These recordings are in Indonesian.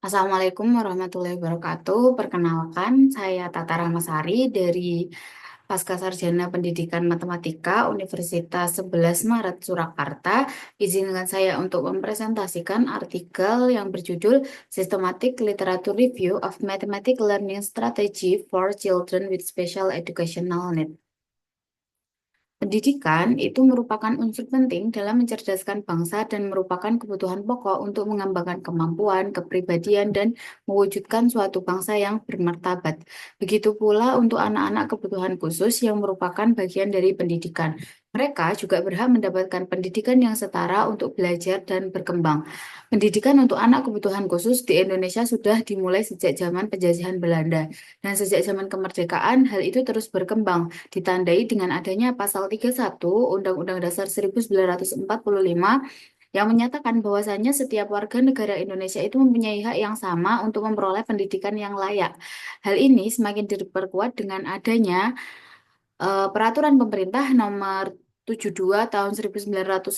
Assalamualaikum warahmatullahi wabarakatuh. Perkenalkan, saya Tata Rahmasari dari Pascasarjana Pendidikan Matematika Universitas 11 Maret Surakarta. Izinkan saya untuk mempresentasikan artikel yang berjudul Systematic Literature Review of Mathematics Learning Strategy for Children with Special Educational Needs. Pendidikan itu merupakan unsur penting dalam mencerdaskan bangsa dan merupakan kebutuhan pokok untuk mengembangkan kemampuan, kepribadian, dan mewujudkan suatu bangsa yang bermartabat. Begitu pula untuk anak-anak kebutuhan khusus yang merupakan bagian dari pendidikan. Mereka juga berhak mendapatkan pendidikan yang setara untuk belajar dan berkembang. Pendidikan untuk anak kebutuhan khusus di Indonesia sudah dimulai sejak zaman penjajahan Belanda, dan sejak zaman kemerdekaan hal itu terus berkembang ditandai dengan adanya pasal 31 Undang-Undang Dasar 1945 yang menyatakan bahwasannya setiap warga negara Indonesia itu mempunyai hak yang sama untuk memperoleh pendidikan yang layak. Hal ini semakin diperkuat dengan adanya Peraturan Pemerintah Nomor 72 Tahun 1991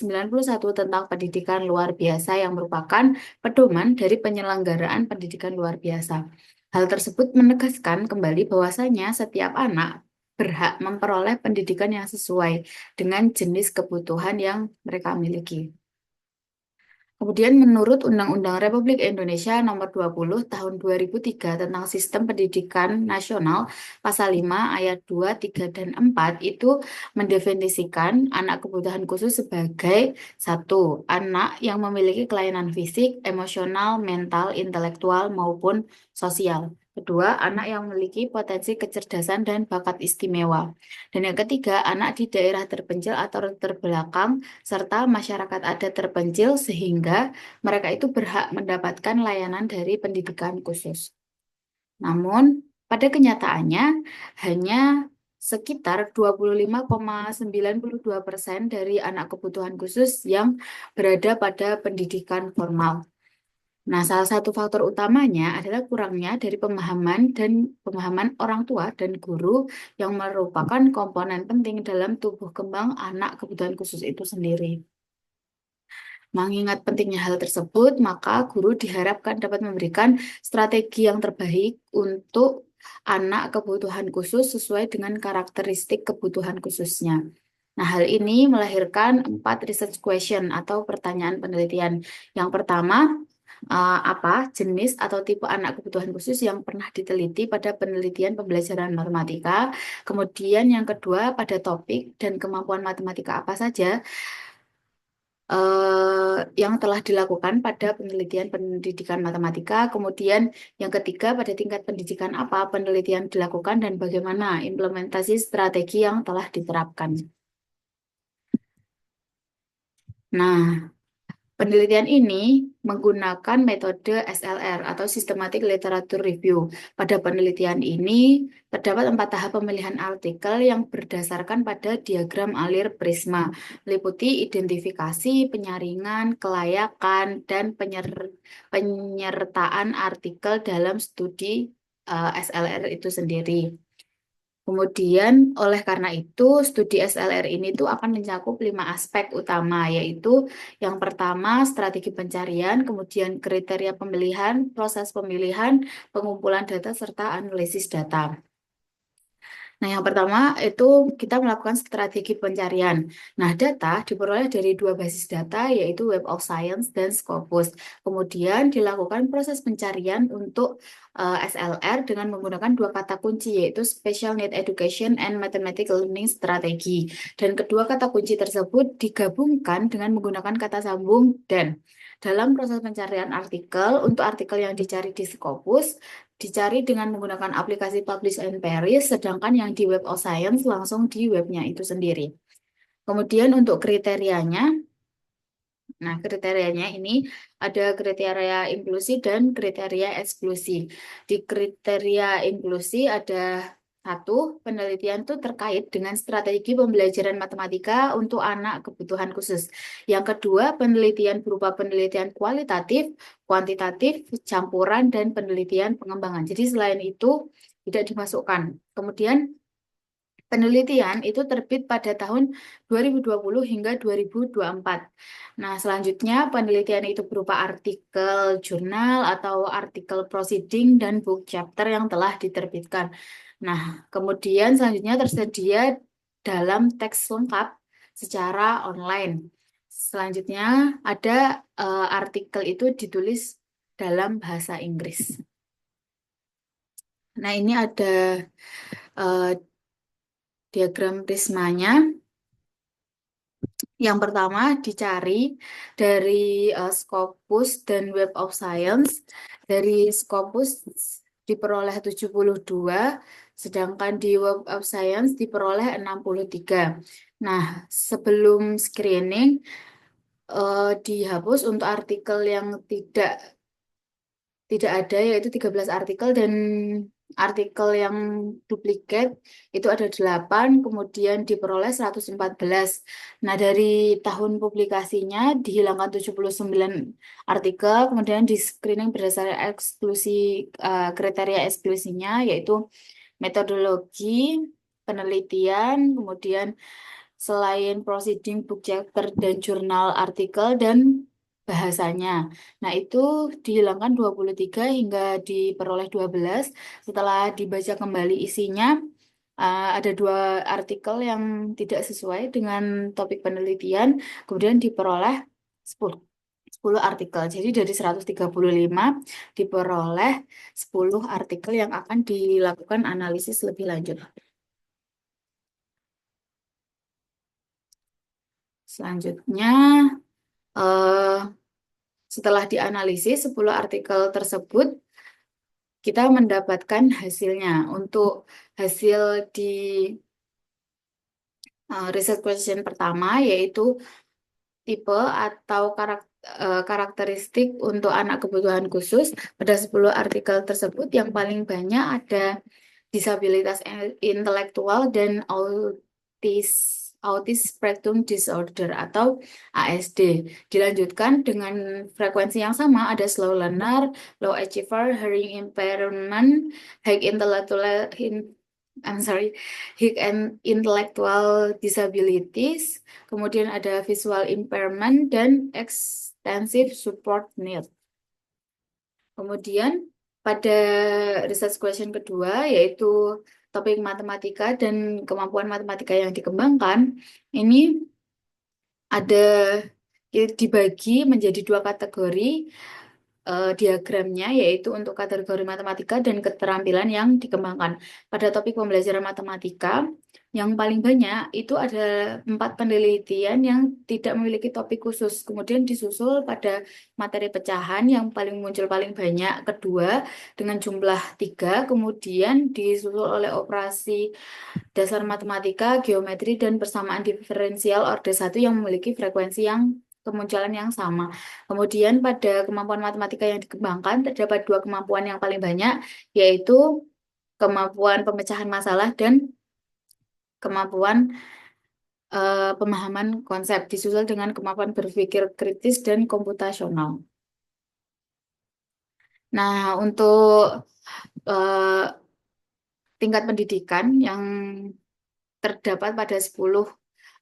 tentang pendidikan luar biasa yang merupakan pedoman dari penyelenggaraan pendidikan luar biasa. Hal tersebut menegaskan kembali bahwasanya setiap anak berhak memperoleh pendidikan yang sesuai dengan jenis kebutuhan yang mereka miliki. Kemudian menurut Undang-Undang Republik Indonesia Nomor 20 Tahun 2003 tentang Sistem Pendidikan Nasional, Pasal 5 ayat 2, 3, dan 4 itu mendefinisikan anak kebutuhan khusus sebagai satu, anak yang memiliki kelainan fisik, emosional, mental, intelektual, maupun sosial. Kedua, anak yang memiliki potensi kecerdasan dan bakat istimewa. Dan yang ketiga, anak di daerah terpencil atau terbelakang serta masyarakat adat terpencil sehingga mereka itu berhak mendapatkan layanan dari pendidikan khusus. Namun, pada kenyataannya hanya sekitar 25,92% dari anak kebutuhan khusus yang berada pada pendidikan formal. Nah, salah satu faktor utamanya adalah kurangnya dari pemahaman orang tua dan guru yang merupakan komponen penting dalam tumbuh kembang anak kebutuhan khusus itu sendiri. Mengingat pentingnya hal tersebut, maka guru diharapkan dapat memberikan strategi yang terbaik untuk anak kebutuhan khusus sesuai dengan karakteristik kebutuhan khususnya. Nah, hal ini melahirkan 4 research question atau pertanyaan penelitian. Yang pertama, apa jenis atau tipe anak kebutuhan khusus yang pernah diteliti pada penelitian pembelajaran matematika. Kemudian yang kedua, pada topik dan kemampuan matematika apa saja yang telah dilakukan pada penelitian pendidikan matematika. Kemudian yang ketiga, pada tingkat pendidikan apa penelitian dilakukan dan bagaimana implementasi strategi yang telah diterapkan. Nah, penelitian ini menggunakan metode SLR atau Systematic Literature Review. Pada penelitian ini terdapat 4 tahap pemilihan artikel yang berdasarkan pada diagram alir prisma, meliputi identifikasi, penyaringan, kelayakan, dan penyertaan artikel dalam studi SLR itu sendiri. Kemudian, oleh karena itu, studi SLR ini tuh akan mencakup 5 aspek utama, yaitu yang pertama, strategi pencarian, kemudian kriteria pemilihan, proses pemilihan, pengumpulan data, serta analisis data. Nah, yang pertama itu kita melakukan strategi pencarian. Nah, data diperoleh dari 2 basis data, yaitu Web of Science dan Scopus. Kemudian dilakukan proses pencarian untuk SLR dengan menggunakan 2 kata kunci, yaitu Special Need Education and Mathematical Learning Strategy. Dan kedua kata kunci tersebut digabungkan dengan menggunakan kata sambung dan. Dalam proses pencarian artikel, untuk artikel yang dicari di Scopus, dicari dengan menggunakan aplikasi Publish and Paris, sedangkan yang di Web of Science langsung di webnya itu sendiri. Kemudian untuk kriterianya, nah kriterianya ini ada kriteria inklusi dan kriteria eksklusi. Di kriteria inklusi ada satu, penelitian itu terkait dengan strategi pembelajaran matematika untuk anak kebutuhan khusus. Yang kedua, penelitian berupa penelitian kualitatif, kuantitatif, campuran, dan penelitian pengembangan. Jadi selain itu tidak dimasukkan. Kemudian Penelitian itu terbit pada tahun 2020 hingga 2024. Nah, selanjutnya penelitian itu berupa artikel jurnal atau artikel proceeding dan book chapter yang telah diterbitkan. Nah, kemudian selanjutnya tersedia dalam teks lengkap secara online. Selanjutnya ada artikel itu ditulis dalam bahasa Inggris. Nah, ini ada eh, diagram prismanya. Yang pertama dicari dari Scopus dan Web of Science. Dari Scopus diperoleh 72, sedangkan di Web of Science diperoleh 63. Nah, sebelum screening dihapus untuk artikel yang tidak ada, yaitu 13 artikel, dan artikel yang duplikat itu ada 8, kemudian diperoleh 114. Nah, dari tahun publikasinya dihilangkan 79 artikel, kemudian di screening berdasarkan kriteria eksklusinya, yaitu metodologi, penelitian, kemudian selain proceeding, book chapter, dan jurnal artikel, dan bahasanya. Nah, itu dihilangkan 23 hingga diperoleh 12. Setelah dibaca kembali isinya, ada 2 artikel yang tidak sesuai dengan topik penelitian, kemudian diperoleh 10. 10 artikel. Jadi dari 135 diperoleh 10 artikel yang akan dilakukan analisis lebih lanjut. Selanjutnya, eh, setelah dianalisis 10 artikel tersebut, kita mendapatkan hasilnya. Untuk hasil di research question pertama, yaitu tipe atau karakteristik untuk anak kebutuhan khusus. Pada 10 artikel tersebut, yang paling banyak ada disabilitas intelektual dan autis spectrum disorder atau ASD. Dilanjutkan dengan frekuensi yang sama, ada slow learner, low achiever, hearing impairment, high intellectual I'm sorry, high and intellectual disabilities, kemudian ada visual impairment dan extensive support need. Kemudian pada research question kedua, yaitu topik matematika dan kemampuan matematika yang dikembangkan, ini ada dibagi menjadi 2 kategori diagramnya, yaitu untuk kategori matematika dan keterampilan yang dikembangkan. Pada topik pembelajaran matematika, yang paling banyak itu ada 4 penelitian yang tidak memiliki topik khusus. Kemudian disusul pada materi pecahan yang paling muncul paling banyak, kedua dengan jumlah 3, kemudian disusul oleh operasi dasar matematika, geometri, dan persamaan diferensial orde 1 yang memiliki frekuensi yang kemunculan yang sama. Kemudian pada kemampuan matematika yang dikembangkan terdapat 2 kemampuan yang paling banyak, yaitu kemampuan pemecahan masalah dan kemampuan pemahaman konsep, disusul dengan kemampuan berpikir kritis dan komputasional. Nah, untuk eh, tingkat pendidikan yang terdapat pada 10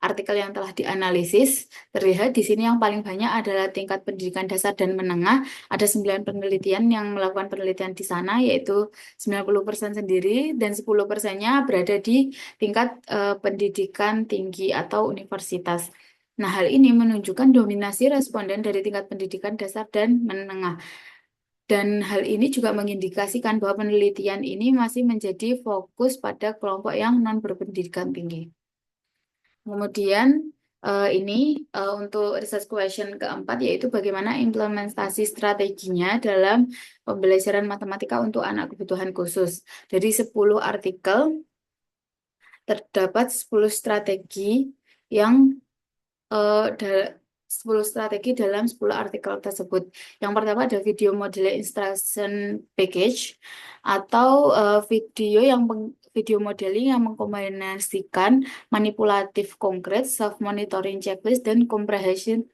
artikel yang telah dianalisis, terlihat di sini yang paling banyak adalah tingkat pendidikan dasar dan menengah. Ada 9 penelitian yang melakukan penelitian di sana, yaitu 90% sendiri dan 10%-nya berada di tingkat pendidikan tinggi atau universitas. Nah, hal ini menunjukkan dominasi responden dari tingkat pendidikan dasar dan menengah. Dan hal ini juga mengindikasikan bahwa penelitian ini masih menjadi fokus pada kelompok yang non berpendidikan tinggi. Kemudian ini untuk research question keempat, yaitu bagaimana implementasi strateginya dalam pembelajaran matematika untuk anak kebutuhan khusus. Dari 10 artikel terdapat 10 strategi yang 10 strategi dalam 10 artikel tersebut. Yang pertama ada video model instruction package atau video modeling yang mengkombinasikan manipulatif konkret, self monitoring checklist, dan comprehension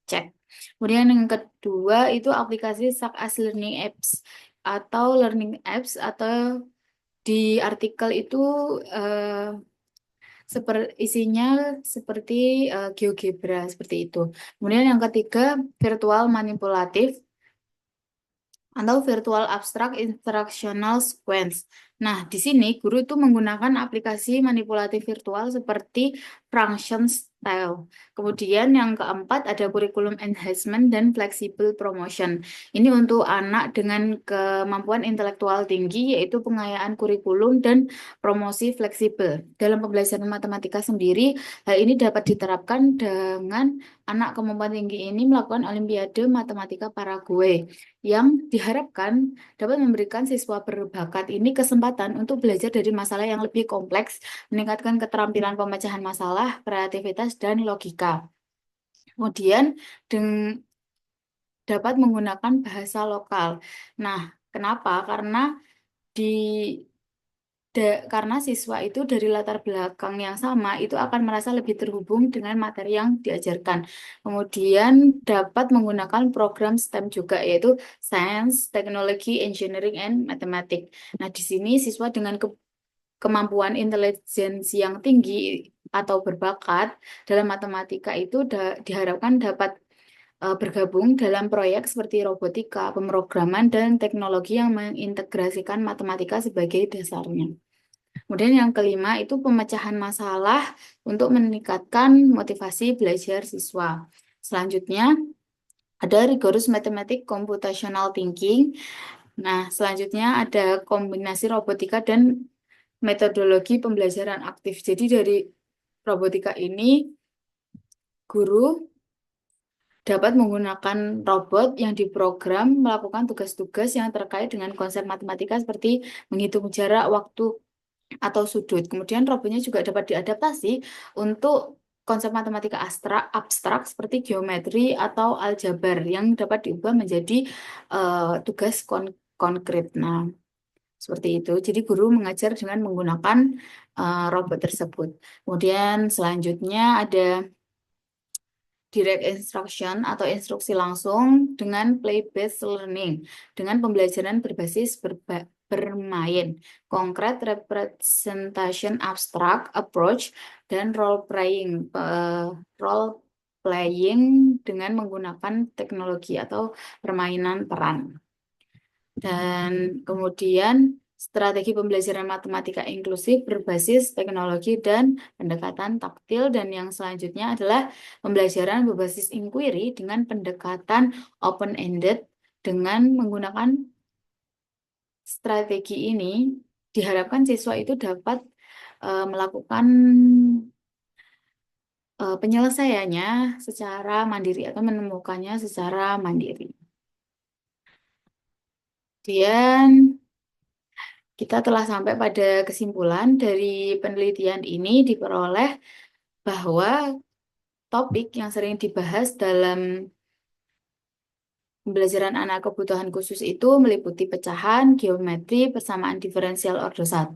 check. Kemudian yang kedua itu aplikasi SAK as learning apps atau Di artikel itu eh, isinya seperti GeoGebra seperti itu. Kemudian yang ketiga, virtual manipulatif atau virtual abstract instructional sequence. Nah, di sini guru itu menggunakan aplikasi manipulatif virtual seperti function style. Kemudian yang keempat ada kurikulum enhancement dan flexible promotion. Ini untuk anak dengan kemampuan intelektual tinggi, yaitu pengayaan kurikulum dan promosi fleksibel. Dalam pembelajaran matematika sendiri, hal ini dapat diterapkan dengan anak kemampuan tinggi ini melakukan Olimpiade Matematika Paraguay yang diharapkan dapat memberikan siswa berbakat ini kesempatan untuk belajar dari masalah yang lebih kompleks, meningkatkan keterampilan pemecahan masalah, kreativitas, dan logika. Kemudian dapat menggunakan bahasa lokal. Nah, kenapa? Di karena siswa itu dari latar belakang yang sama itu akan merasa lebih terhubung dengan materi yang diajarkan. Kemudian dapat menggunakan program STEM juga, yaitu Science, Technology, Engineering, and Mathematics. Nah, di sini siswa dengan kemampuan intelijensi yang tinggi atau berbakat dalam matematika itu diharapkan dapat bergabung dalam proyek seperti robotika, pemrograman, dan teknologi yang mengintegrasikan matematika sebagai dasarnya. Kemudian yang kelima itu pemecahan masalah untuk meningkatkan motivasi belajar siswa. Selanjutnya ada rigorous mathematics computational thinking. Nah, selanjutnya ada kombinasi robotika dan metodologi pembelajaran aktif. Jadi dari robotika ini guru dapat menggunakan robot yang diprogram melakukan tugas-tugas yang terkait dengan konsep matematika seperti menghitung jarak, waktu, atau sudut. Kemudian robotnya juga dapat diadaptasi untuk konsep matematika abstrak seperti geometri atau aljabar yang dapat diubah menjadi tugas konkret. Nah, seperti itu. Jadi guru mengajar dengan menggunakan robot tersebut. Kemudian selanjutnya ada direct instruction atau instruksi langsung dengan play-based learning, dengan pembelajaran berbasis bermain, konkret representation abstract approach, dan role playing dengan menggunakan teknologi atau permainan peran. Dan kemudian strategi pembelajaran matematika inklusif berbasis teknologi dan pendekatan taktil. Dan yang selanjutnya adalah pembelajaran berbasis inquiry dengan pendekatan open-ended. Dengan menggunakan strategi ini, diharapkan siswa itu dapat melakukan penyelesaiannya secara mandiri atau menemukannya secara mandiri. Kemudian kita telah sampai pada kesimpulan dari penelitian ini diperoleh bahwa topik yang sering dibahas dalam pembelajaran anak kebutuhan khusus itu meliputi pecahan, geometri, persamaan diferensial order 1,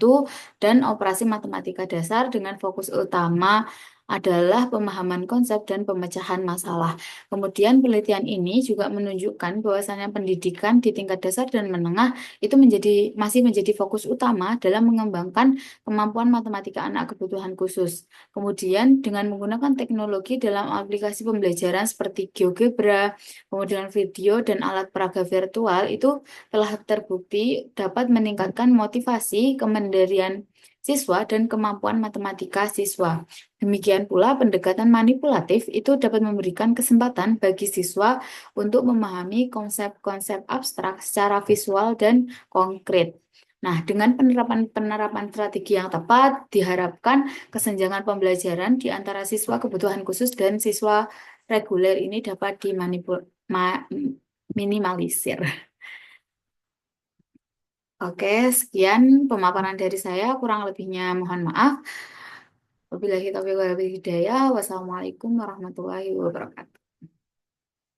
dan operasi matematika dasar dengan fokus utama adalah pemahaman konsep dan pemecahan masalah. Kemudian penelitian ini juga menunjukkan bahwasannya pendidikan di tingkat dasar dan menengah itu masih menjadi fokus utama dalam mengembangkan kemampuan matematika anak kebutuhan khusus. Kemudian dengan menggunakan teknologi dalam aplikasi pembelajaran seperti GeoGebra, kemudian video dan alat peraga virtual itu telah terbukti dapat meningkatkan motivasi, kemandirian siswa, dan kemampuan matematika siswa. Demikian pula pendekatan manipulatif itu dapat memberikan kesempatan bagi siswa untuk memahami konsep-konsep abstrak secara visual dan konkret. Nah, dengan penerapan strategi yang tepat, diharapkan kesenjangan pembelajaran di antara siswa kebutuhan khusus dan siswa reguler ini dapat minimalisir. Oke, sekian pemaparan dari saya. Kurang lebihnya mohon maaf. Wabillahi taufiq wal hidayah. Wassalamualaikum warahmatullahi wabarakatuh.